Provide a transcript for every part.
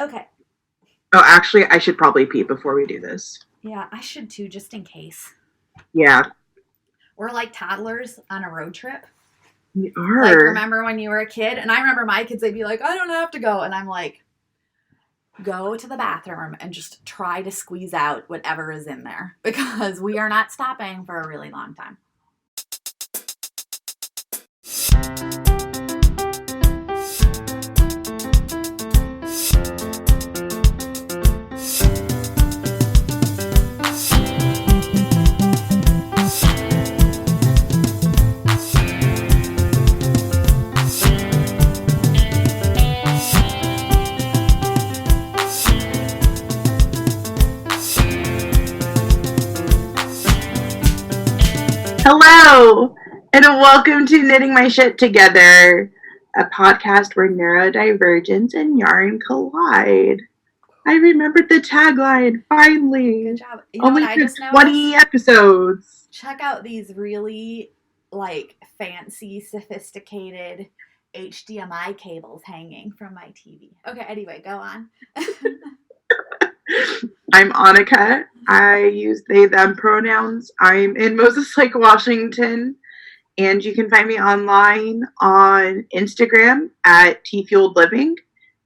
Okay. Oh, actually, I should probably pee before we do this. Yeah, I should too, just in case. Yeah. We're like toddlers on a road trip. We Like, are. remember when you were a kid? And I remember my kids, they'd be like, I don't have to go. And I'm like, go to the bathroom and just try to squeeze out whatever is in there because we are not stopping for a really long time. Hello, and welcome to Knitting My Shit Together, a podcast where neurodivergence and yarn collide. I remembered the tagline, finally. Good job. You know Only what I took just 20 noticed? episodes. Check out these really like fancy, sophisticated HDMI cables hanging from my TV. Okay, anyway, go on. I'm Annika. I use they, them pronouns. I'm in Moses Lake, Washington, and you can find me online on Instagram at Fueled Living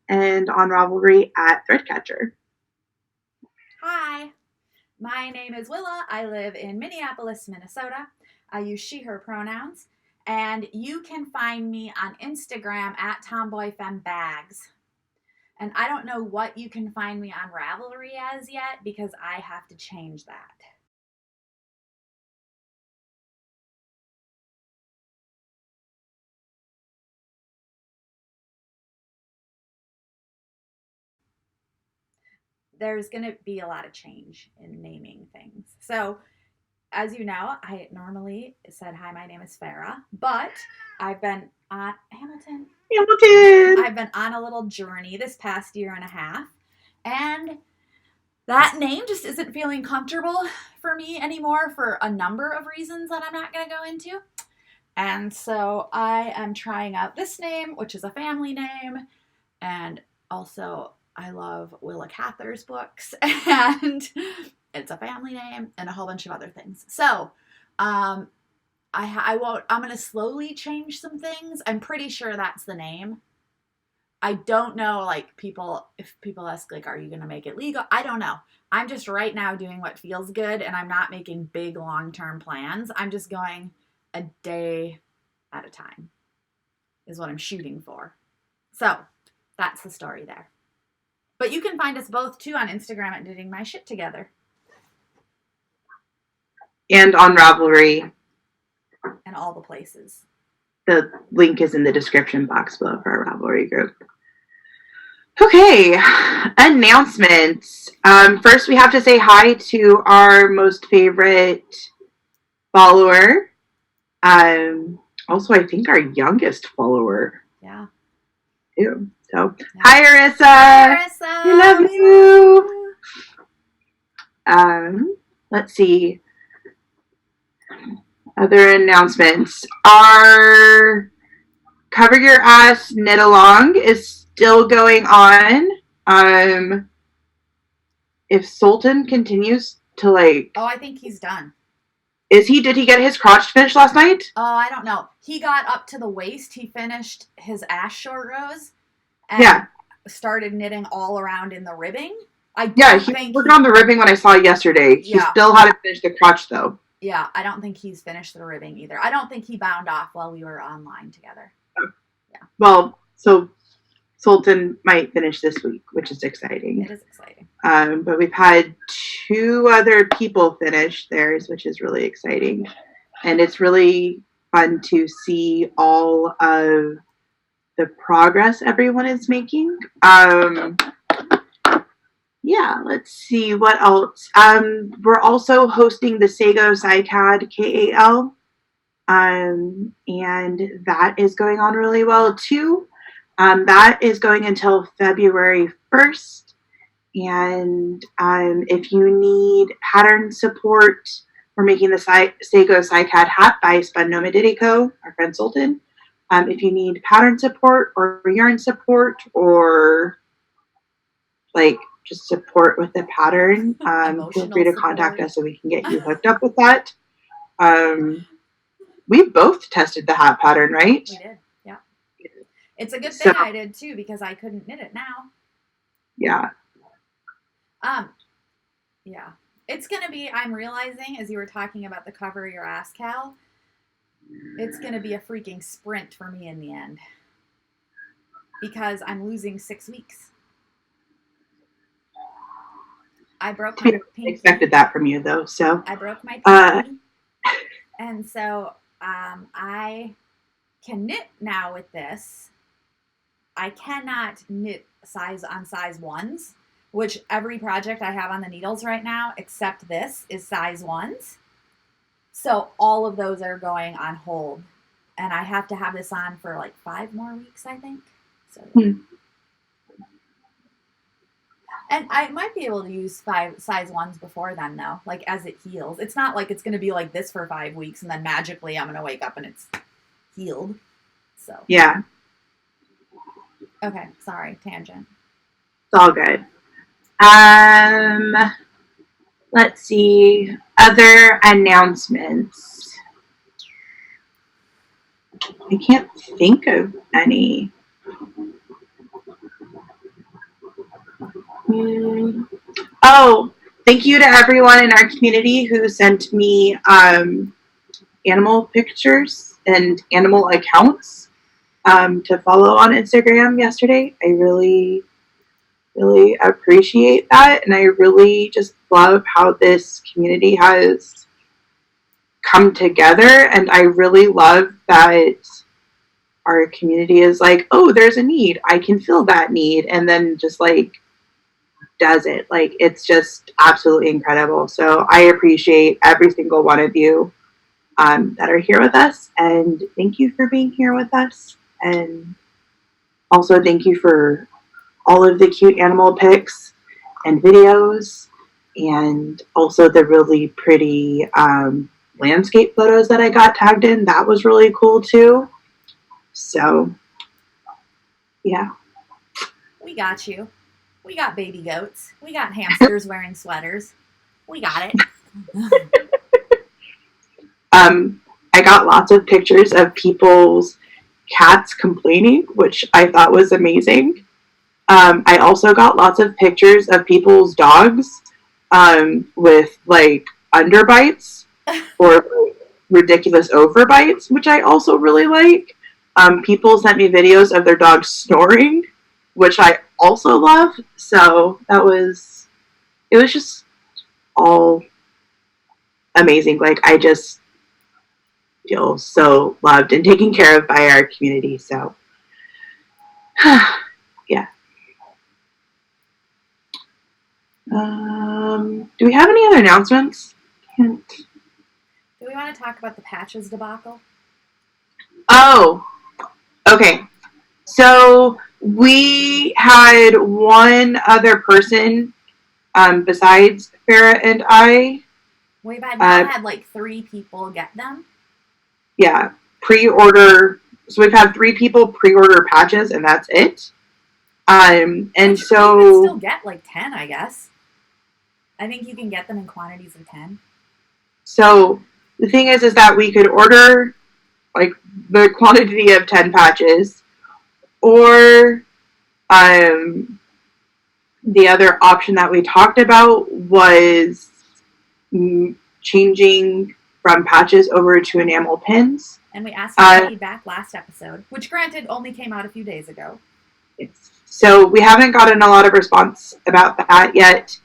and on Ravelry at Threadcatcher. Hi, my name is Willa. I live in Minneapolis, Minnesota. I use she, her pronouns. And you can find me on Instagram at TomboyFemBags. And I don't know what you can find me on Ravelry as yet because I have to change that. There's going to be a lot of change in naming things. So, as you know, I normally said, hi, my name is Farah, but I've been on Hamilton. I've been on a little journey this past year and a half, and that name just isn't feeling comfortable for me anymore for a number of reasons that I'm not going to go into. And so I am trying out this name, which is a family name, and also I love Willa Cather's books, and it's a family name, and a whole bunch of other things. So, I'm going to slowly change some things. I'm pretty sure that's the name. I don't know, like, if people ask, like, are you going to make it legal? I don't know. I'm just right now doing what feels good, and I'm not making big long-term plans. I'm just going a day at a time is what I'm shooting for. So, that's the story there. But you can find us both, too, on Instagram at Knitting My Shit Together. And on Ravelry. And all the places. The link is in the description box below for our Ravelry group. Okay, announcements. First, we have to say hi to our most favorite follower. Also, I think our youngest follower. Yeah. Ew. So, yeah. Hi, Arissa. Hi, Arissa. We love you. Let's see. Other announcements. Our Cover Your Ass Knit Along is still going on. If Sultan continues to Oh, I think he's done. Did he get his crotch finished last night? Oh, I don't know. He got up to the waist. He finished his ash short rows. And started knitting all around in the ribbing. He worked on the ribbing when I saw it yesterday. Yeah. He still hadn't finished the crotch, though. Yeah, I don't think he's finished the ribbing either. I don't think he bound off while we were online together. Oh. Yeah. Well, so Sultan might finish this week, which is exciting. It is exciting. But we've had 2 other people finish theirs, which is really exciting. And it's really fun to see all of the progress everyone is making. Yeah, let's see what else. We're also hosting the Sago SciCAD KAL, and that is going on really well too. That is going until February 1st, and if you need pattern support, we're making the Sago SciCAD hat by Spun Nomad Co., our friend Sultan. If you need pattern support or yarn support or like just support with the pattern, feel free to contact us so we can get you hooked up with that. We both tested the hat pattern, right? We did, yeah. It's a good thing I did too, because I couldn't knit it now. Yeah. Yeah. It's gonna be, I'm realizing as you were talking about the cover of your ass, Cal, it's gonna be a freaking sprint for me in the end. Because I'm losing 6 weeks. I broke my pinky. I expected that from you, though. So I broke my pinky, and so I can knit now with this. I cannot knit size 1s, which every project I have on the needles right now, except this, is size 1s. So all of those are going on hold, and I have to have this on for like 5 more weeks, I think. So. And I might be able to use size 1s before then, though, like as it heals. It's not like it's going to be like this for 5 weeks and then magically I'm going to wake up and it's healed. So. Yeah. Okay, sorry, tangent. It's all good. Let's see. Other announcements. I can't think of any. Oh, thank you to everyone in our community who sent me animal pictures and animal accounts to follow on Instagram yesterday. I really, really appreciate that. And I really just love how this community has come together. And I really love that our community is like, oh, there's a need. I can fill that need. And then just like does it. Like, it's just absolutely incredible. So I appreciate every single one of you that are here with us. And thank you for being here with us. And also thank you for all of the cute animal pics and videos. And also the really pretty landscape photos that I got tagged in. That was really cool too. So, yeah. We got you. We got baby goats. We got hamsters wearing sweaters. We got it. I got lots of pictures of people's cats complaining, which I thought was amazing. I also got lots of pictures of people's dogs with like underbites or like, ridiculous overbites, which I also really like. People sent me videos of their dogs snoring, which I also love. So it was just all amazing. Like, I just feel so loved and taken care of by our community. So yeah. Do we have any other announcements? Do we want to talk about the patches debacle? Oh, okay. So we had one other person besides Farrah and I. We've had like 3 people get them. Yeah, pre-order. So we've had 3 people pre-order patches, and that's it. And so you can still get like 10, I guess. I think you can get them in quantities of 10. So the thing is that we could order like the quantity of 10 patches, or the other option that we talked about was changing from patches over to enamel pins. And we asked for feedback last episode, which granted only came out a few days ago. So we haven't gotten a lot of response about that yet.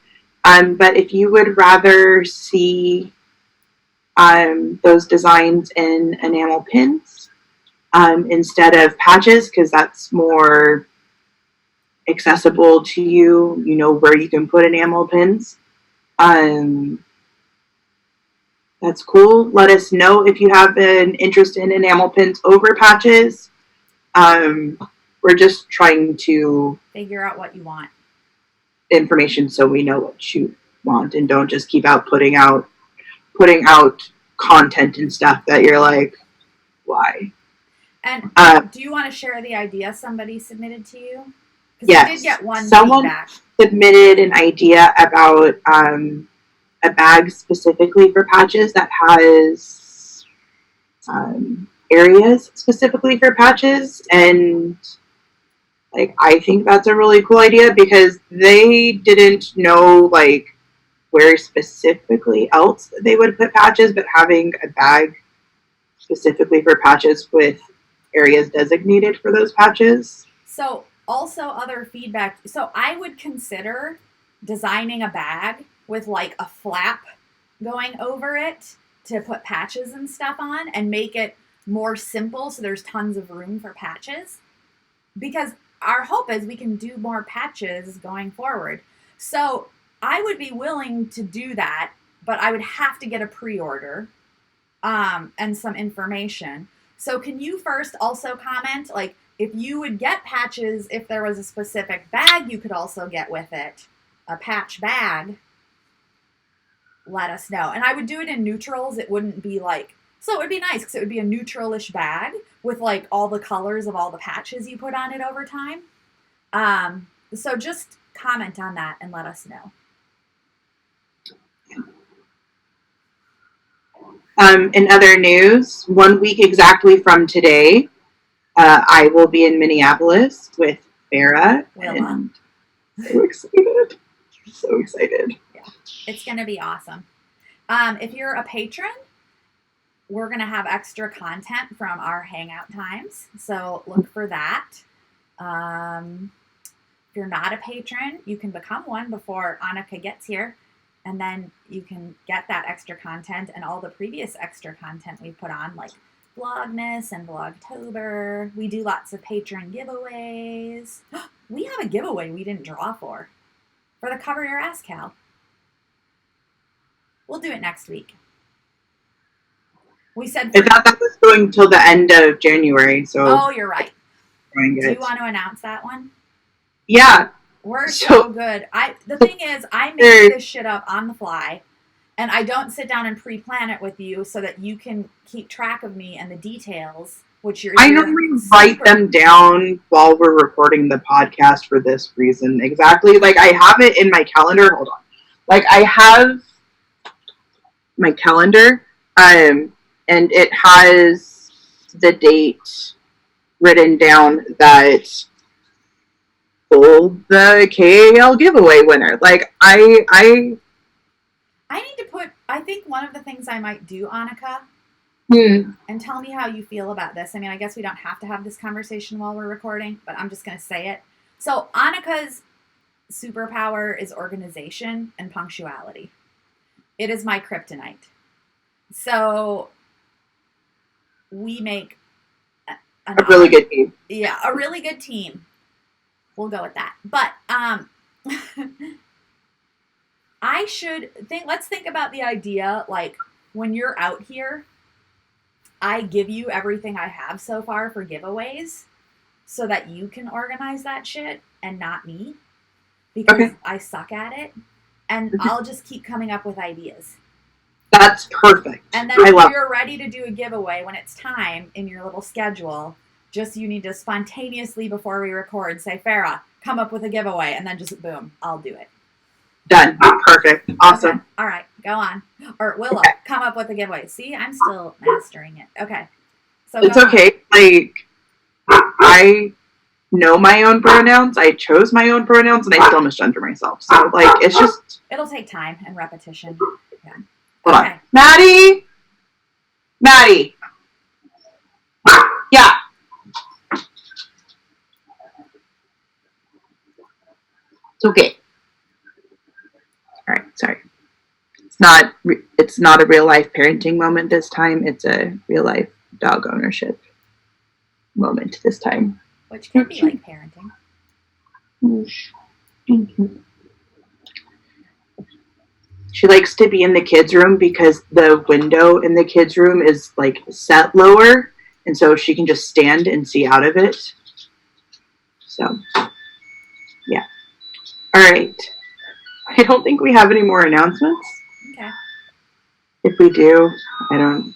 But if you would rather see those designs in enamel pins instead of patches, because that's more accessible to you, you know where you can put enamel pins. That's cool. Let us know if you have an interest in enamel pins over patches. We're just trying to figure out what you want. Information so we know what you want and don't just keep putting out content and stuff that you're like, why? And do you want to share the idea somebody submitted to you? Because I did get one someone feedback. Submitted an idea about a bag specifically for patches that has areas specifically for patches, and like I think that's a really cool idea because they didn't know like where specifically else they would put patches, but having a bag specifically for patches with areas designated for those patches. So also other feedback. So I would consider designing a bag with like a flap going over it to put patches and stuff on and make it more simple so there's tons of room for patches. Because our hope is we can do more patches going forward. So I would be willing to do that, but I would have to get a pre-order and some information. So can you first also comment, like, if you would get patches, if there was a specific bag you could also get with it, a patch bag, let us know. And I would do it in neutrals. It wouldn't be like, so it would be nice because it would be a neutral-ish bag with like all the colors of all the patches you put on it over time. So just comment on that and let us know. In other news, 1 week exactly from today, I will be in Minneapolis with Farah. Willa. So excited. So excited. Yeah, it's going to be awesome. If you're a patron, we're going to have extra content from our hangout times. So look for that. If you're not a patron, you can become one before Annika gets here. And then you can get that extra content and all the previous extra content we put on, like Vlogmas and Vlogtober. We do lots of patron giveaways. We have a giveaway we didn't draw for the Cover Your Ass Cal. We'll do it next week. We said I thought that was going till the end of January. So oh, you're right. Do you want to announce that one? Yeah. We're so good. The thing is, I make this shit up on the fly, and I don't sit down and pre-plan it with you so that you can keep track of me and the details. I normally write them down while we're recording the podcast for this reason. Exactly. Like I have it in my calendar. Hold on. Like I have my calendar, and it has the date written down that the KAL giveaway winner. Like I need to put. I think one of the things I might do, Annika, and tell me how you feel about this. I mean, I guess we don't have to have this conversation while we're recording, but I'm just going to say it. So Annika's superpower is organization and punctuality. It is my kryptonite. So we make a really good team. Yeah, a really good team. We'll go with that. But let's think about the idea, like, when you're out here, I give you everything I have so far for giveaways so that you can organize that shit and not me. Because I suck at it. And I'll just keep coming up with ideas. That's perfect. And then if you're ready to do a giveaway when it's time in your little schedule, you need to spontaneously, before we record, say, Farah, come up with a giveaway, and then just boom, I'll do it. Done. Perfect. Awesome. Okay. All right, go on. Or Willa, come up with a giveaway. See, I'm still mastering it. Okay. So it's okay. Like, I know my own pronouns. I chose my own pronouns, and I still misgender myself. So, like, it's just... It'll take time and repetition. Yeah. Hold on. Maddie! Yeah. It's okay. All right, sorry. It's not a real life parenting moment this time. It's a real life dog ownership moment this time. Which can be like parenting. Thank you. She likes to be in the kids' room because the window in the kids' room is like set lower, and so she can just stand and see out of it. So, yeah. All right. I don't think we have any more announcements. Okay. If we do, I don't.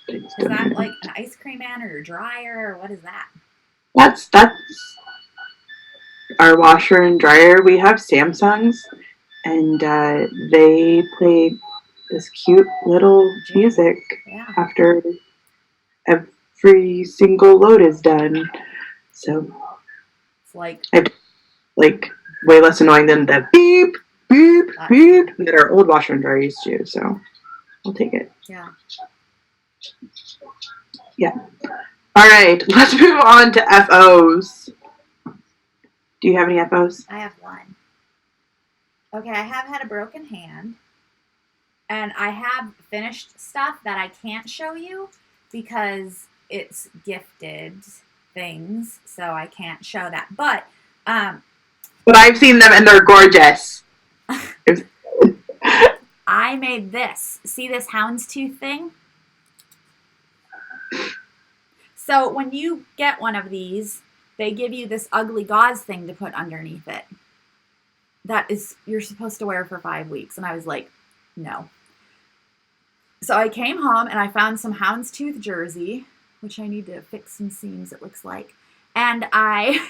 Is that like an ice cream man or your dryer, or what is that? That's our washer and dryer, we have Samsungs, and they play this cute little music after every single load is done. So it's like way less annoying than the beep, beep, beep that our old washer and dryer used to do. So I'll take it. Yeah. Yeah. All right, let's move on to FOs. Do you have any FOs? I have one. Okay, I have had a broken hand, and I have finished stuff that I can't show you because it's gifted things, so I can't show that. But I've seen them and they're gorgeous. I made this. See this houndstooth thing? So when you get one of these, they give you this ugly gauze thing to put underneath it. That is, you're supposed to wear for 5 weeks. And I was like, no. So I came home and I found some houndstooth jersey, which I need to fix some seams, it looks like. And I'm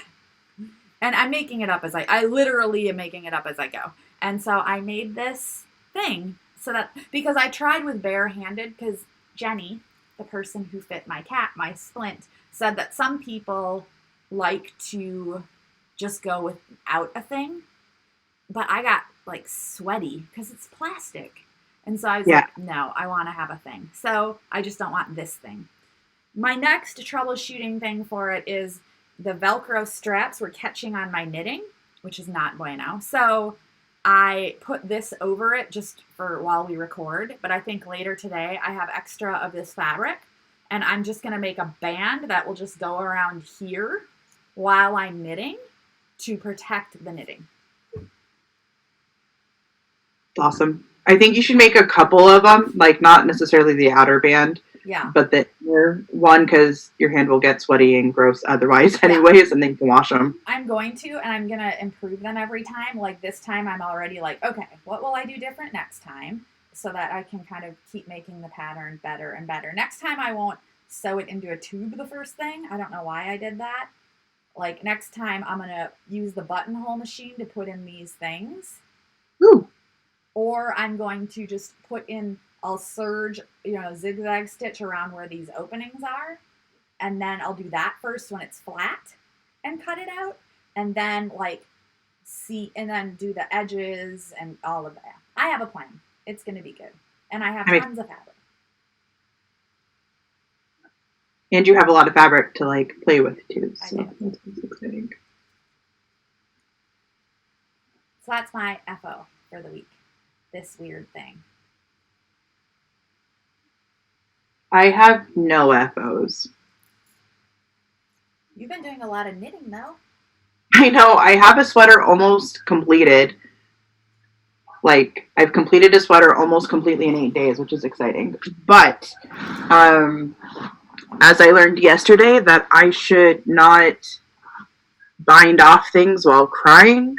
making it up I literally am making it up as I go. And so I made this thing so that, because I tried with barehanded, because Jenny, the person who fit my cat, my splint, said that some people like to just go without a thing. But I got like sweaty because it's plastic. And so I was like, no, I want to have a thing. So I just don't want this thing. My next troubleshooting thing for it is the Velcro straps were catching on my knitting, which is not bueno. So I put this over it just for while we record. But I think later today I have extra of this fabric. And I'm just going to make a band that will just go around here while I'm knitting to protect the knitting. Awesome. I think you should make a couple of them, like not necessarily the outer band, but the inner one, because your hand will get sweaty and gross otherwise anyways, and then you can wash them. I'm going to, and I'm going to improve them every time. Like this time I'm already like, okay, what will I do different next time so that I can kind of keep making the pattern better and better. Next time I won't sew it into a tube the first thing. I don't know why I did that. Like next time I'm going to use the buttonhole machine to put in these things. Ooh. Or I'm going to just put in, I'll serge, zigzag stitch around where these openings are. And then I'll do that first when it's flat and cut it out. And then and then do the edges and all of that. I have a plan. It's going to be good. And I have tons of fabric. And you have a lot of fabric to play with too. So that's exciting. So that's my FO for the week. This weird thing. I have no FOs. You've been doing a lot of knitting though. I know. I have a sweater almost completed. I've completed a sweater almost completely in 8 days, which is exciting. But as I learned yesterday, that I should not bind off things while crying,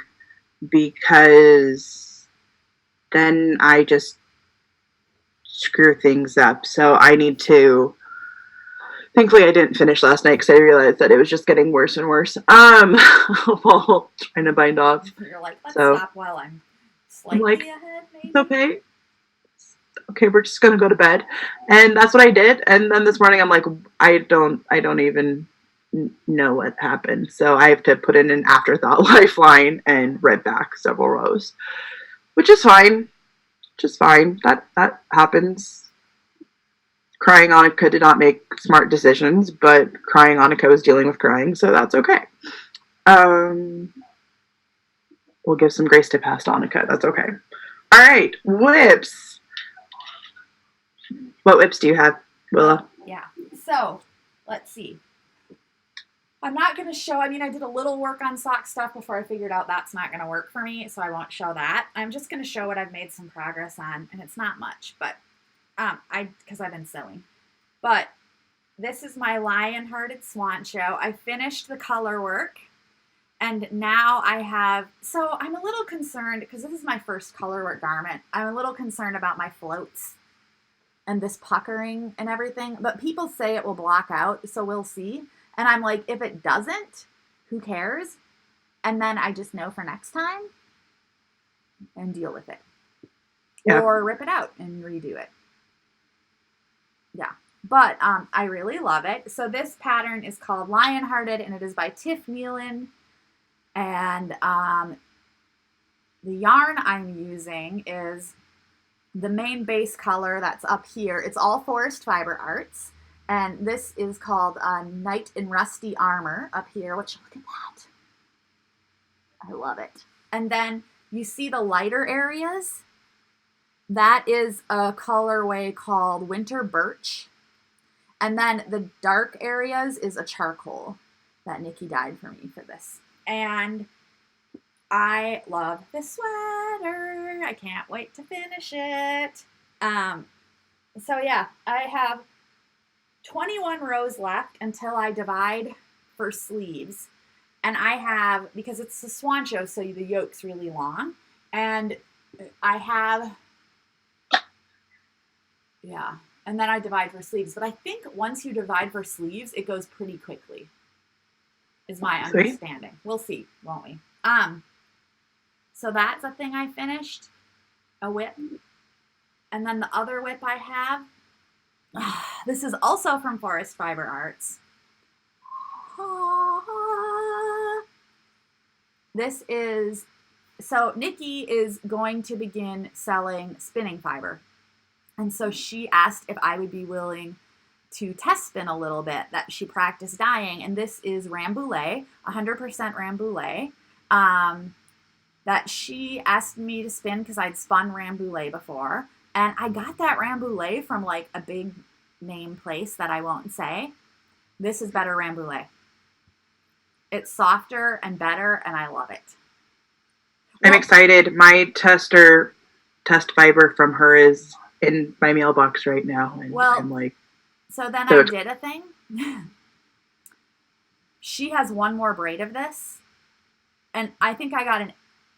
because then I just screw things up. So I need to. Thankfully, I didn't finish last night because I realized that it was just getting worse and worse. While trying to bind off. You're like, let's stop while I'm slightly ahead. Maybe? It's okay. Okay, we're just gonna go to bed, and that's what I did. And then this morning, I'm like, I don't even know what happened. So I have to put in an afterthought lifeline and read back several rows. Which is fine. Just fine. That happens. Crying Annika did not make smart decisions, but crying Annika was dealing with crying, so that's okay. We'll give some grace to past Annika. That's okay. All right, whips. What whips do you have, Willa? Yeah. So, let's see. I'm not going to show, I did a little work on sock stuff before I figured out that's not going to work for me, so I won't show that. I'm just going to show what I've made some progress on, and it's not much, but, because I've been sewing. But, this is my Lion-Hearted Swan Show. I finished the color work, and now I have, so I'm a little concerned, because this is my first color work garment, I'm a little concerned about my floats and this puckering and everything, but people say it will block out, so we'll see. And I'm like, if it doesn't, who cares? And then I just know for next time and deal with it. Yeah. Or rip it out and redo it. Yeah. But I really love it. So this pattern is called Lionhearted, and it is by Tiff Nealon. And the yarn I'm using is the main base color that's up here. It's all Forest Fiber Arts. And this is called Knight in Rusty Armor up here, which, look at that. I love it. And then you see the lighter areas. That is a colorway called Winter Birch. And then the dark areas is a charcoal that Nikki dyed for me for this. And I love this sweater. I can't wait to finish it. So yeah, I have 21 rows left until I divide for sleeves. And I have, because it's a swancho, so the yoke's really long. And I have, yeah. And then I divide for sleeves. But I think once you divide for sleeves, it goes pretty quickly, is my understanding. We'll see, won't we? So that's a thing I finished, a whip. And then the other whip I have, this is also from Forest Fiber Arts. This is, so Nikki is going to begin selling spinning fiber. And so she asked if I would be willing to test spin a little bit, that she practiced dyeing. And this is Rambouillet, 100% Rambouillet, that she asked me to spin because I'd spun Rambouillet before. And I got that Rambouillet from like a big name place that I won't say. This is better Rambouillet. It's softer and better, and I love it. I'm excited. My test fiber from her is in my mailbox right now. And I'm like, so then I did a thing. She has one more braid of this, and I think I got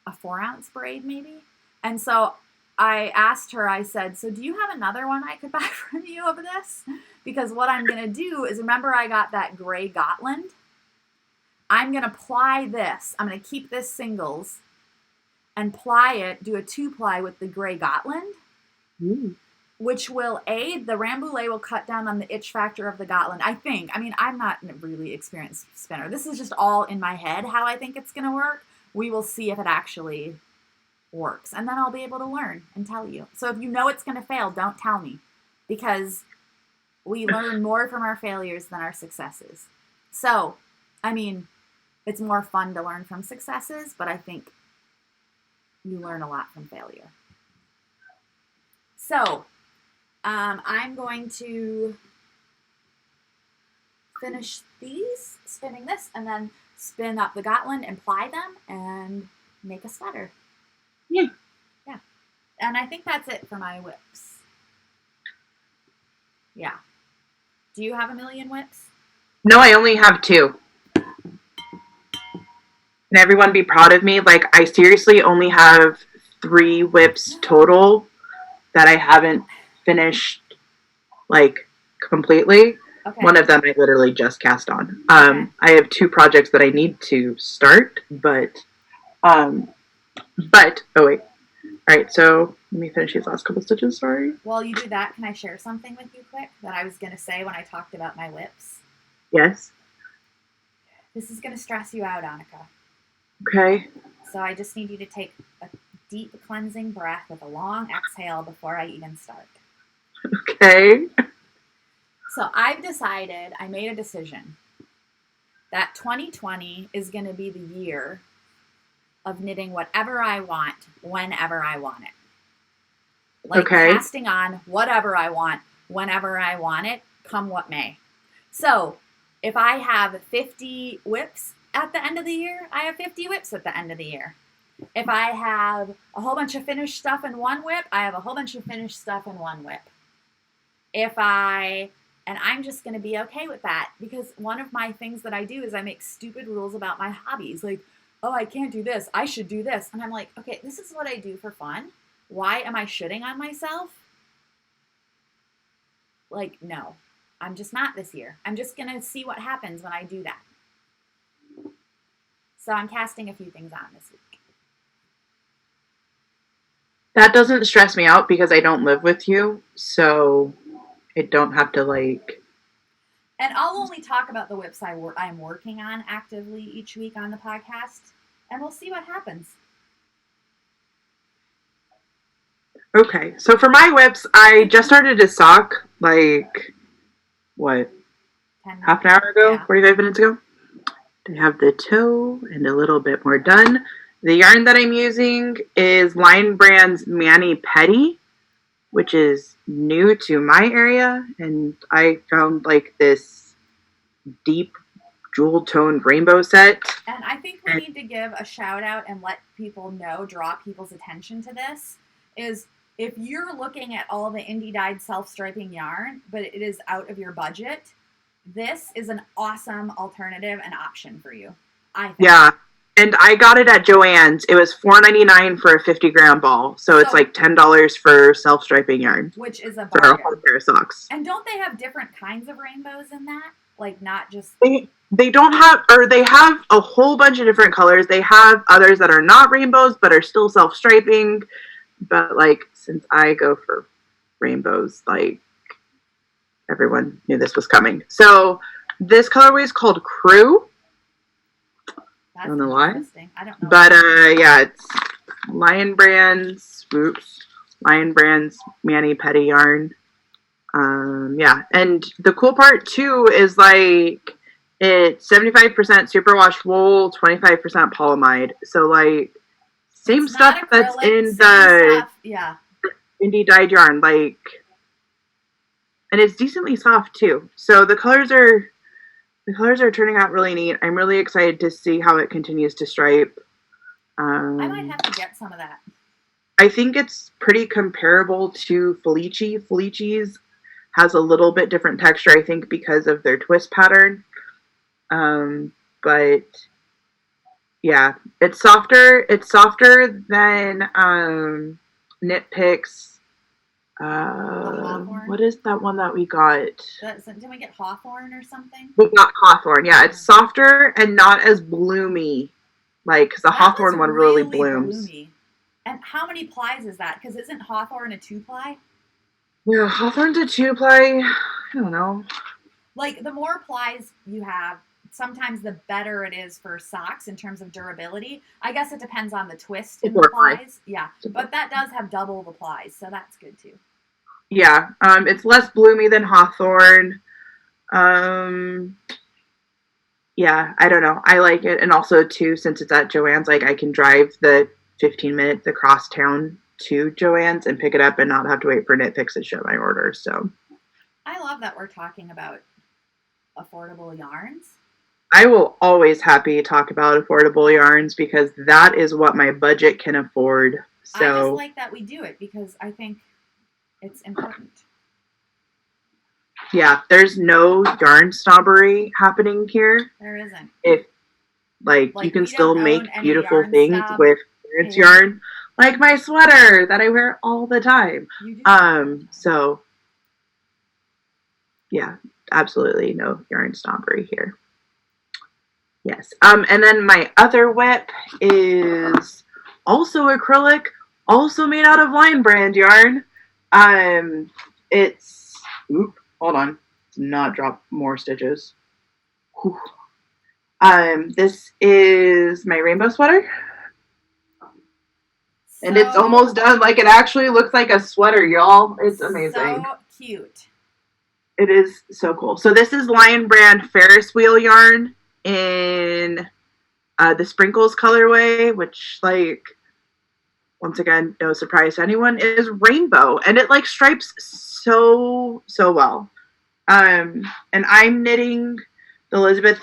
a 4-ounce braid maybe. And so I asked her, I said, so do you have another one I could buy from you of this? Because what I'm going to do is, remember I got that gray Gotland? I'm going to ply this. I'm going to keep this singles and ply it, do a 2-ply with the gray Gotland, which will aid, the Rambouillet will cut down on the itch factor of the Gotland, I think. I mean, I'm not a really experienced spinner. This is just all in my head how I think it's going to work. We will see if it actually works. And then I'll be able to learn and tell you. So if you know it's going to fail, don't tell me. Because we learn more from our failures than our successes. So, I mean, it's more fun to learn from successes, but I think you learn a lot from failure. So, I'm going to finish these, spinning this, and then spin up the Gotland and ply them and make a sweater. Yeah. And I think that's it for my whips. Yeah. Do you have a million whips? No, I only have 2. And everyone be proud of me. Like, I seriously only have 3 whips total that I haven't finished, like, completely. Okay. One of them I literally just cast on. Okay. I have 2 projects that I need to start, oh wait. All right, so let me finish these last couple stitches, sorry. While you do that, can I share something with you quick that I was going to say when I talked about my whips? Yes. This is going to stress you out, Annika. Okay. So I just need you to take a deep cleansing breath with a long exhale before I even start. Okay. So I've decided, I made a decision that 2020 is going to be the year of knitting whatever I want, whenever I want it. Like casting on whatever I want, whenever I want it, come what may. So if I have 50 whips at the end of the year, I have 50 whips at the end of the year. If I have a whole bunch of finished stuff in one whip, I have a whole bunch of finished stuff in one whip. And I'm just going to be okay with that, because one of my things that I do is I make stupid rules about my hobbies. Like, oh, I can't do this. I should do this. And I'm like, okay, this is what I do for fun. Why am I shitting on myself? Like, no, I'm just not this year. I'm just going to see what happens when I do that. So I'm casting a few things on this week. That doesn't stress me out because I don't live with you, so I don't have to like. And I'll only talk about the whips I'm working on actively each week on the podcast, and we'll see what happens. Okay, so for my whips, I just started to sock like what, half an hour ago, 45 minutes ago. I have the toe and a little bit more done. The yarn that I'm using is Lion Brand's Mani Petty, which is new to my area, and I found like this deep jewel toned rainbow set. And I think we need to give a shout out and let people know, draw people's attention to this, is if you're looking at all the indie dyed self-striping yarn, but it is out of your budget, this is an awesome alternative and option for you, I think. Yeah. And I got it at Joann's. It was $4.99 for a 50-gram ball. So it's like $10 for self-striping yarn. Which is a bargain. For a whole pair of socks. And don't they have different kinds of rainbows in that? Like not just... They don't have, or they have a whole bunch of different colors. They have others that are not rainbows, but are still self-striping. But like, since I go for rainbows, like, everyone knew this was coming. So this colorway is called Crew. I don't know why. I don't know. But yeah, it's Lion Brand's Mani Petty yarn. Yeah, and the cool part too is like it's 75% superwash wool, 25% polyamide. So like same stuff that's in the indie dyed yarn, like, and it's decently soft too. So the colors are turning out really neat. I'm really excited to see how it continues to stripe. I might have to get some of that. I think it's pretty comparable to Felici. Felici's has a little bit different texture, I think, because of their twist pattern. But yeah, it's softer. It's softer than Knit Picks. What is that one that we got? Did we get Hawthorne or something? We got Hawthorne, yeah. It's softer and not as bloomy. Like, because the Hawthorne one really blooms. Bloomy. And how many plies is that? Because isn't Hawthorne a 2-ply? Yeah, Hawthorne's a 2-ply. I don't know. Like, the more plies you have, sometimes the better it is for socks in terms of durability. I guess it depends on the twist in the plies. Yeah, but that does have double the plies, so that's good too. Yeah, it's less bloomy than Hawthorne. Yeah, I don't know. I like it. And also, too, since it's at Joann's, like, I can drive the 15 minutes across town to Joann's and pick it up and not have to wait for Knit Picks to ship my order, so. I love that we're talking about affordable yarns. I will always happy talk about affordable yarns because that is what my budget can afford. So I just like that we do it because I think it's important. Yeah, there's no yarn snobbery happening here. There isn't. If like you can still make beautiful things with parents' yarn, like my sweater that I wear all the time. So yeah, absolutely no yarn snobbery here. Yes. And then my other whip is also acrylic, also made out of Lion Brand yarn. It's hold on, not drop more stitches. Whew. This is my rainbow sweater. And it's almost done. Like, it actually looks like a sweater, y'all. It's amazing. So cute. It is so cool. So this is Lion Brand Ferris wheel yarn in the Sprinkles colorway, which, like, once again, no surprise to anyone, is rainbow. And it, like, stripes so well. And I'm knitting Elizabeth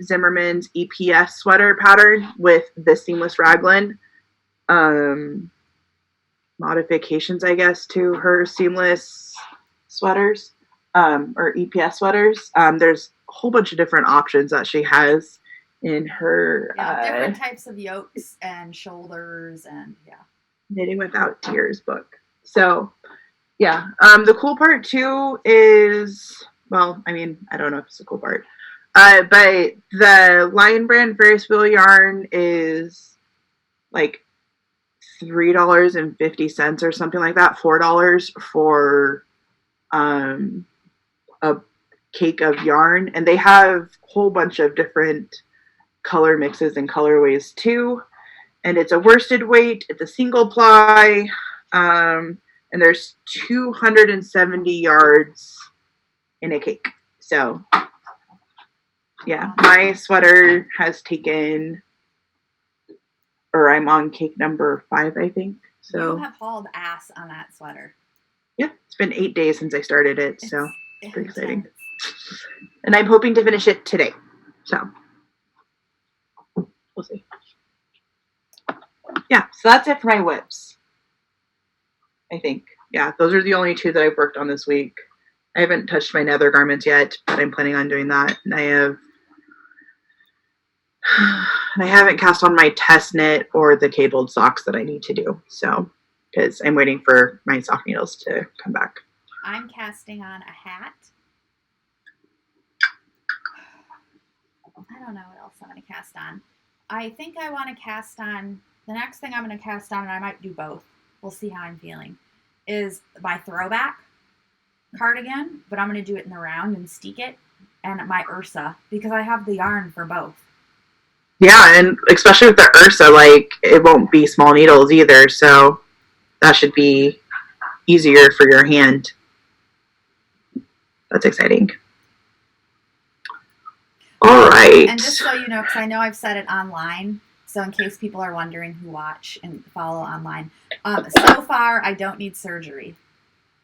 Zimmerman's EPS sweater pattern with the seamless raglan. Modifications, I guess, to her seamless sweaters, or EPS sweaters. There's a whole bunch of different options that she has in her different types of yokes and shoulders and Knitting Without Tears book. So yeah, the cool part too is, well, I mean, I don't know if it's a cool part. But the Lion Brand Ferris wheel yarn is like $3.50 or something like that, $4 for a cake of yarn, and they have a whole bunch of different color mixes and colorways too. And it's a worsted weight. It's a single ply, and there's 270 yards in a cake. So, yeah, my sweater has taken, or I'm on cake number 5, I think. So you have hauled ass on that sweater. Yeah, it's been 8 days since I started it, so it's pretty exciting. And I'm hoping to finish it today. So we'll see. Yeah, so that's it for my whips. I think. Yeah, those are the only 2 that I've worked on this week. I haven't touched my nether garments yet, but I'm planning on doing that. And I haven't cast on my test knit or the cabled socks that I need to do. So, because I'm waiting for my sock needles to come back. I'm casting on a hat. I don't know what else I'm going to cast on. I think I want to cast on, the next thing I'm going to cast on, and I might do both, we'll see how I'm feeling, is my throwback cardigan, but I'm going to do it in the round and steek it, and my Ursa, because I have the yarn for both. Yeah, and especially with the Ursa, like, it won't be small needles either, so that should be easier for your hand. That's exciting. All right. And just so you know, because I know I've said it online, so in case people are wondering who watch and follow online, so far I don't need surgery.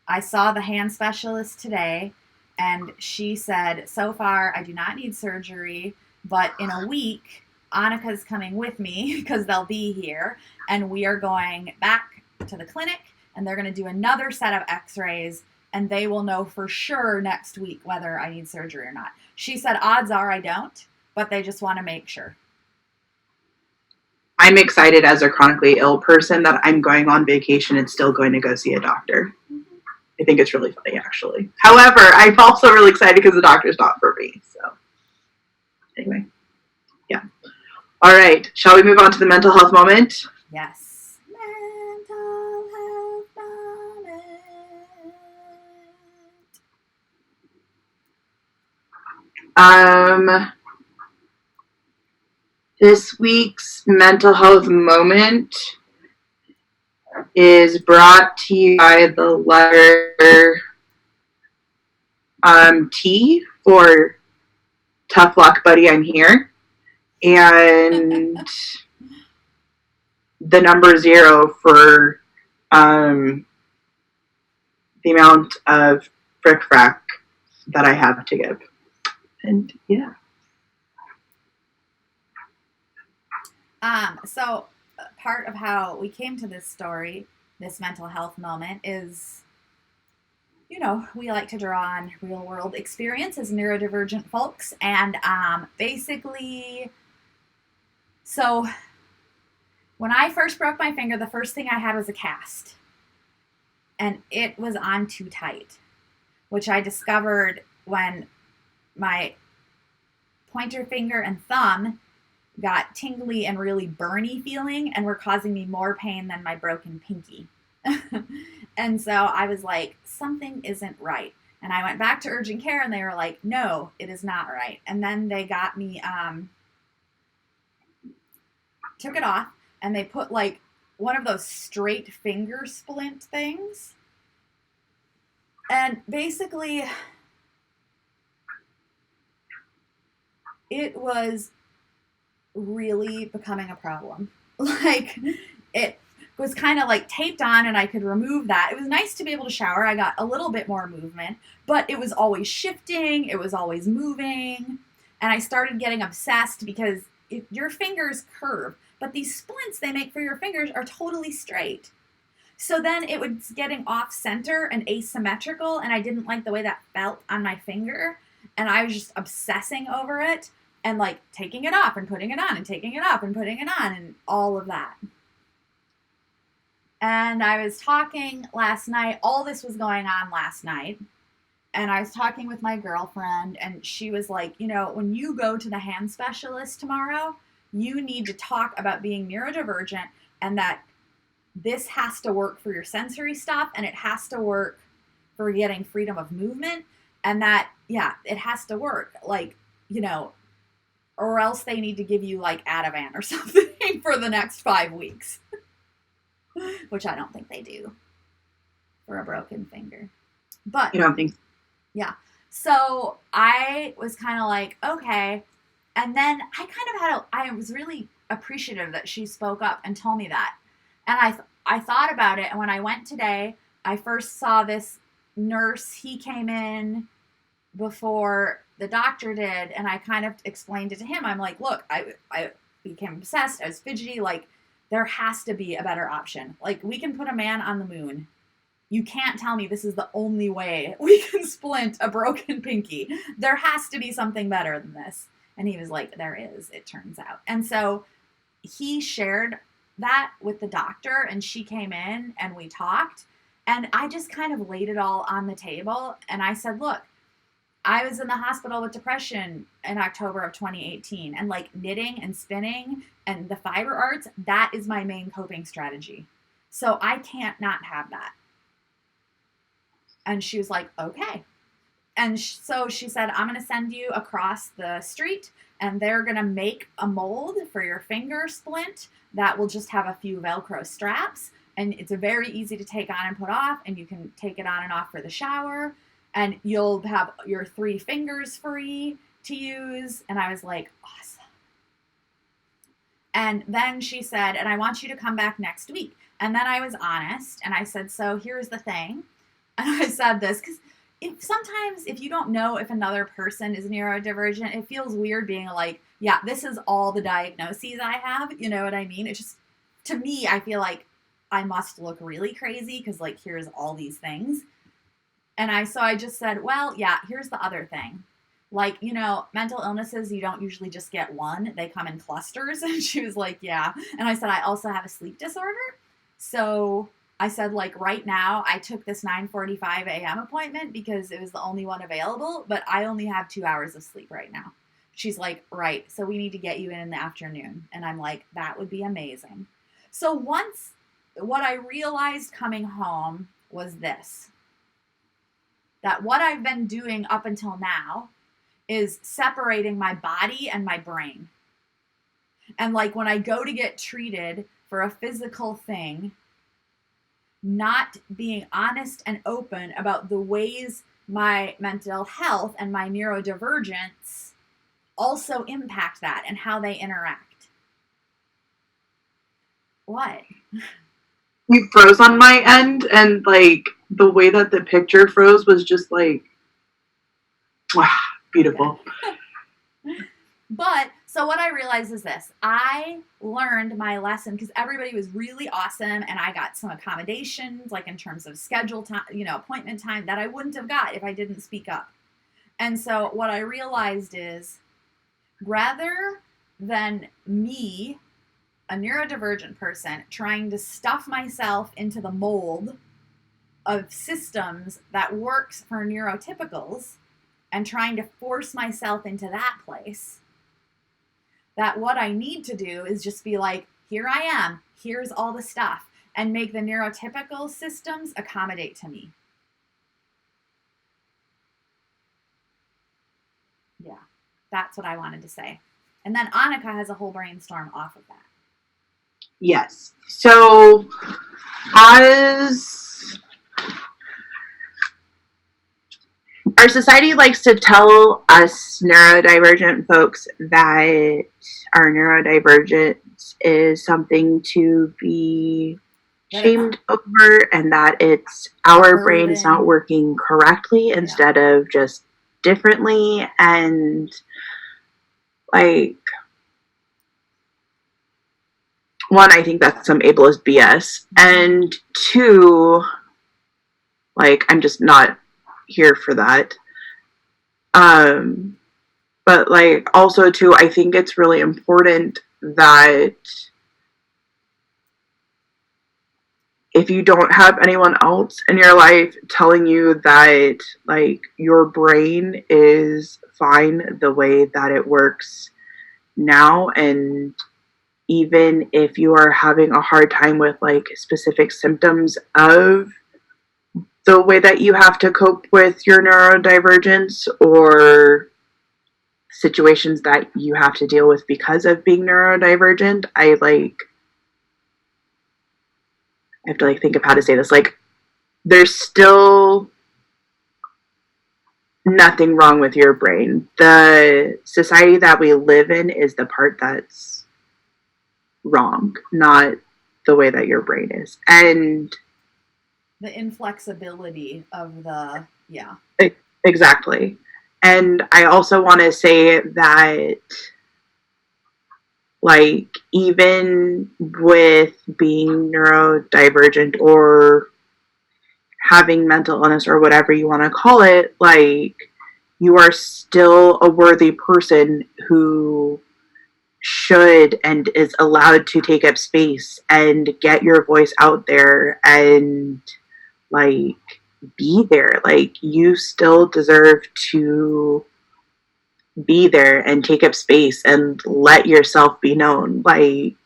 I saw the hand specialist today, and she said, so far I do not need surgery, but in a week, Annika's coming with me because they'll be here, and we are going back to the clinic, and they're going to do another set of x-rays, and they will know for sure next week whether I need surgery or not. She said odds are I don't, but they just want to make sure. I'm excited as a chronically ill person that I'm going on vacation and still going to go see a doctor. Mm-hmm. I think it's really funny, actually. However, I'm also really excited because the doctor's not for me. So, anyway, yeah. All right. Shall we move on to the mental health moment? Yes. Mental health moment. This week's mental health moment is brought to you by the letter T for tough luck, buddy, I'm here. And the number 0 for the amount of frick-frack that I have to give. And yeah. So part of how we came to this story, this mental health moment, is, you know, we like to draw on real world experience as neurodivergent folks. And basically, so when I first broke my finger, the first thing I had was a cast. And it was on too tight, which I discovered when my pointer finger and thumb got tingly and really burny feeling and were causing me more pain than my broken pinky. And so I was like, something isn't right. And I went back to urgent care and they were like, no, it is not right. And then they got me, took it off, and they put like one of those straight finger splint things. And basically, it was really becoming a problem. Like, it was kind of like taped on and I could remove that. It was nice to be able to shower. I got a little bit more movement, but it was always shifting. It was always moving. And I started getting obsessed because your fingers curve, but these splints they make for your fingers are totally straight. So then it was getting off center and asymmetrical, and I didn't like the way that felt on my finger. And I was just obsessing over it and like taking it off and putting it on and taking it off and putting it on and all of that. And I was talking last night, all this was going on last night. And I was talking with my girlfriend, and she was like, you know, when you go to the hand specialist tomorrow, you need to talk about being neurodivergent and that this has to work for your sensory stuff and it has to work for getting freedom of movement, and that, yeah, it has to work. Like, you know, or else they need to give you like Ativan or something for the next 5 weeks, which I don't think they do for a broken finger. But You don't think so? yeah. So I was kind of like, okay. And then I was really appreciative that she spoke up and told me that. And I thought about it. And when I went today, I first saw this nurse. He came in before the doctor did. And I kind of explained it to him. I'm like, look, I became obsessed. I was fidgety. Like, there has to be a better option. Like, we can put a man on the moon. You can't tell me this is the only way we can splint a broken pinky. There has to be something better than this. And he was like, there is, it turns out. And so he shared that with the doctor, and she came in and we talked. And I just kind of laid it all on the table. And I said, look, I was in the hospital with depression in October of 2018. And like knitting and spinning and the fiber arts, that is my main coping strategy. So I can't not have that. And she was like, okay. And so she said, I'm going to send you across the street, and they're going to make a mold for your finger splint that will just have a few Velcro straps. And it's very easy to take on and put off, and you can take it on and off for the shower. And you'll have your 3 fingers free to use. And I was like, awesome. And then she said, and I want you to come back next week. And then I was honest, and I said, so here's the thing. And I said this because sometimes if you don't know if another person is neurodivergent, it feels weird being like, yeah, this is all the diagnoses I have. You know what I mean? It just, to me, I feel like I must look really crazy because like, here's all these things. And I just said, well, yeah, here's the other thing. Like, you know, mental illnesses, you don't usually just get one. They come in clusters. And she was like, yeah. And I said, I also have a sleep disorder. So I said, like, right now, I took this 9:45 a.m. appointment because it was the only one available, but I only have 2 hours of sleep right now. She's like, right, so we need to get you in the afternoon. And I'm like, that would be amazing. So what I realized coming home was this, that what I've been doing up until now is separating my body and my brain. And like when I go to get treated for a physical thing, not being honest and open about the ways my mental health and my neurodivergence also impact that and how they interact. What? You froze on my end, and like the way that the picture froze was just like, wow, beautiful. But so what I realized is this. I learned my lesson because everybody was really awesome, and I got some accommodations, like in terms of schedule time, you know, appointment time that I wouldn't have got if I didn't speak up. And so what I realized is rather than me, a neurodivergent person, trying to stuff myself into the mold of systems that works for neurotypicals and trying to force myself into that place, that what I need to do is just be like, here I am, here's all the stuff, and make the neurotypical systems accommodate to me. Yeah, that's what I wanted to say. And then Annika has a whole brainstorm off of that. Yes. So, as our society likes to tell us neurodivergent folks that our neurodivergence is something to be shamed over, and that it's our brain is not working correctly instead of just differently. And like, one, I think that's some ableist BS, and two, like, I'm just not here for that. But like, also too, I think it's really important that if you don't have anyone else in your life telling you that like your brain is fine the way that it works now, and even if you are having a hard time with like specific symptoms of the way that you have to cope with your neurodivergence or situations that you have to deal with because of being neurodivergent, I have to like think of how to say this. Like, there's still nothing wrong with your brain. The society that we live in is the part that's wrong, not the way that your brain is. And the inflexibility of the, yeah. Exactly. And I also want to say that, like, even with being neurodivergent or having mental illness or whatever you want to call it, like, you are still a worthy person who should and is allowed to take up space and get your voice out there and, like, be there. Like, you still deserve to be there and take up space and let yourself be known. Like,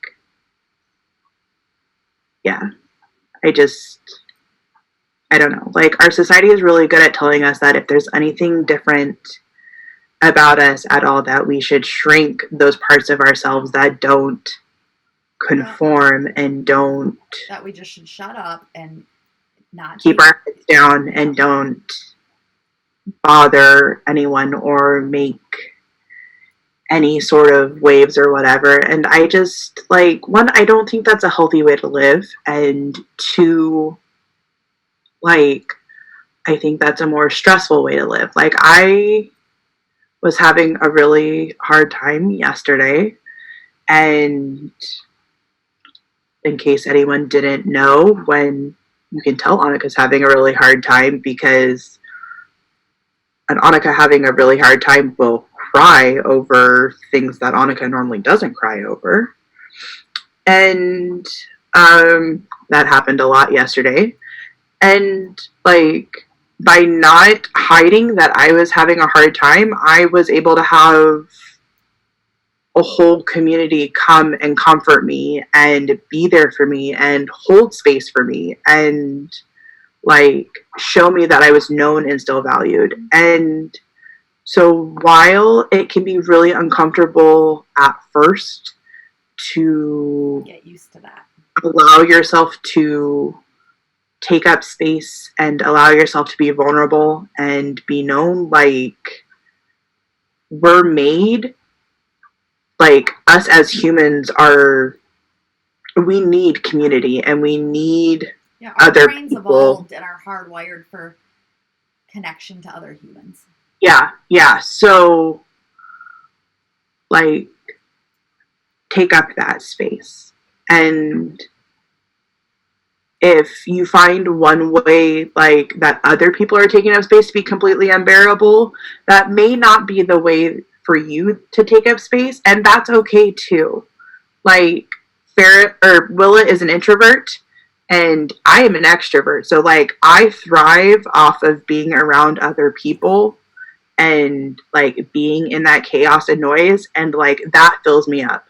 yeah, I don't know. Like, our society is really good at telling us that if there's anything different about us at all, that we should shrink those parts of ourselves that don't conform and don't. That we just should shut up and not keep our heads down and don't bother anyone or make any sort of waves or whatever. And I just, like, one, I don't think that's a healthy way to live. And two, like, I think that's a more stressful way to live. Like, I was having a really hard time yesterday. And in case anyone didn't know, when you can tell Annika's having a really hard time because Annika having a really hard time will cry over things that Annika normally doesn't cry over. And that happened a lot yesterday. And, like, by not hiding that I was having a hard time, I was able to have a whole community come and comfort me and be there for me and hold space for me and, like, show me that I was known and still valued. And so while it can be really uncomfortable at first to get used to that, allow yourself to take up space and allow yourself to be vulnerable and be known, like, we're made, like, us as humans we need community and we need other brains people. Evolved and are hardwired for connection to other humans. Yeah. So, like, take up that space. And if you find one way, like, that other people are taking up space to be completely unbearable, that may not be the way for you to take up space, and that's okay too. Like, Willa is an introvert, and I am an extrovert. So, like, I thrive off of being around other people and, like, being in that chaos and noise, and, like, that fills me up.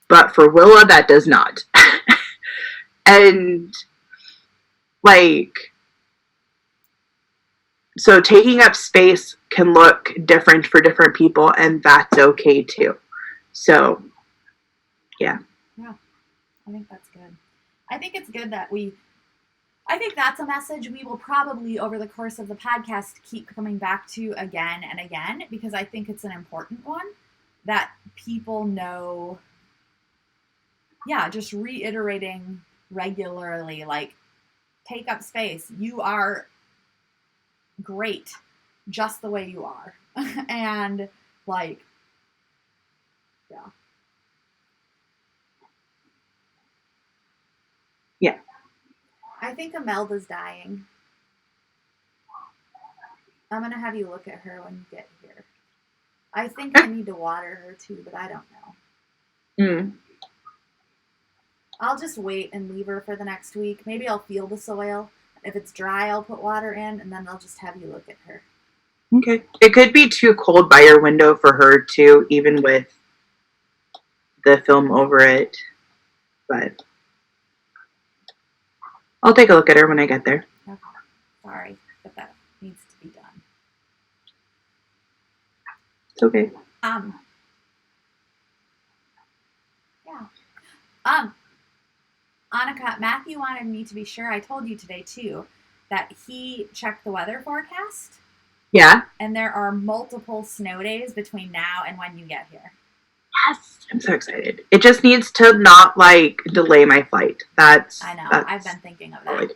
But for Willa, that does not. And, like, so taking up space can look different for different people, and that's okay too. So, yeah. Yeah, I think that's good. I think it's good that I think that's a message we will probably, over the course of the podcast, keep coming back to again and again, because I think it's an important one that people know. Yeah, just reiterating regularly, like, take up space. You are great just the way you are. And, like, yeah. Yeah. I think Imelda's dying. I'm going to have you look at her when you get here. I think I need to water her too, but I don't know. I'll just wait and leave her for the next week. Maybe I'll feel the soil. If it's dry, I'll put water in, and then I'll just have you look at her. Okay. It could be too cold by your window for her, too, even with the film over it. But I'll take a look at her when I get there. Okay. Sorry, but that needs to be done. It's okay. Yeah. Annika, Matthew wanted me to be sure, I told you today too, that he checked the weather forecast. Yeah. And there are multiple snow days between now and when you get here. Yes. I'm so excited. It just needs to not, delay my flight. I know. I've been thinking of that.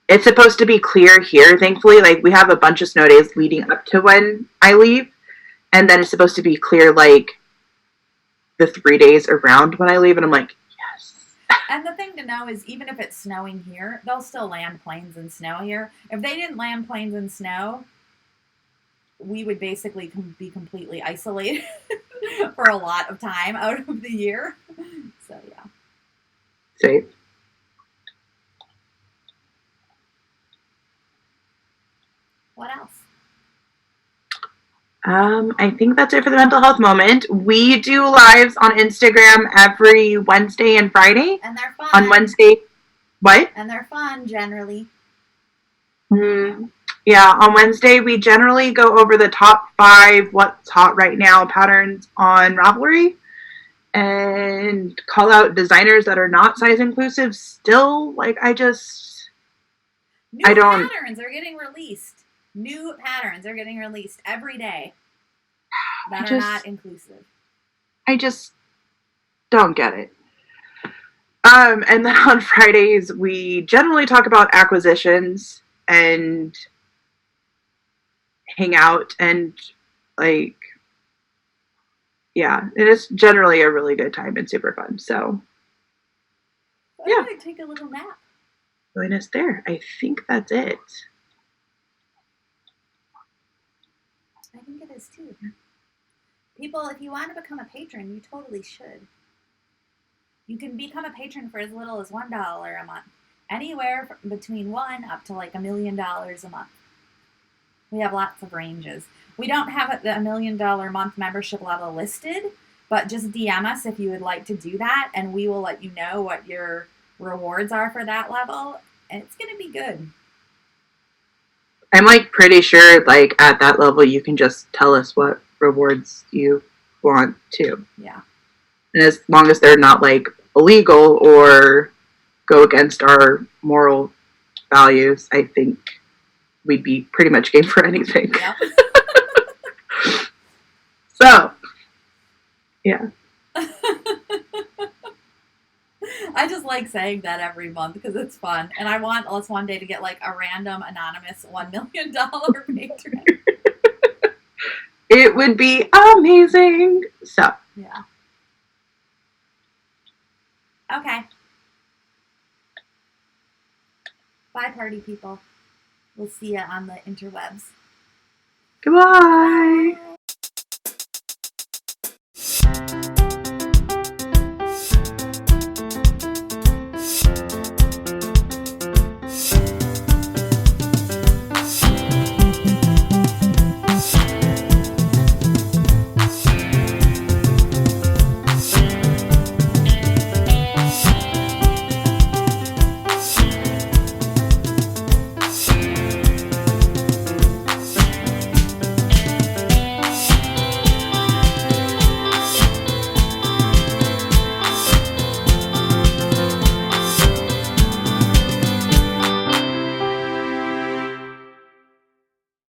It's supposed to be clear here, thankfully. We have a bunch of snow days leading up to when I leave. And then it's supposed to be clear, the 3 days around when I leave. And I'm like, yes. And the thing to know is, even if it's snowing here, they'll still land planes in snow here. If they didn't land planes in snow, we would basically be completely isolated for a lot of time out of the year. So, yeah. Safe. What else? I think that's it for the mental health moment. We do lives on Instagram every Wednesday and Friday. And they're fun. On Wednesday, what? And they're fun, generally. Yeah, on Wednesday, we generally go over the top 5 what's hot right now patterns on Ravelry and call out designers that are not size inclusive. Still, New patterns are getting released. New patterns are getting released every day that are not inclusive. I just don't get it. And then on Fridays, we generally talk about acquisitions and hang out and, yeah, it is generally a really good time and super fun. So, yeah. I'm going to take a little nap. Join us there. I think that's it. I think it is too. People, if you want to become a patron, you totally should. You can become a patron for as little as $1 a month. Anywhere between $1 up to $1 million a month. We have lots of ranges. We don't have the $1 million a month membership level listed, but just DM us if you would like to do that, and we will let you know what your rewards are for that level, and it's going to be good. I'm pretty sure at that level you can just tell us what rewards you want to. Yeah. And as long as they're not illegal or go against our moral values, I think we'd be pretty much game for anything. Yep. So, yeah. I just like saying that every month because it's fun. And I want us one day to get a random anonymous $1 million patron. It would be amazing. So. Yeah. Okay. Bye, party people. We'll see you on the interwebs. Goodbye. Bye.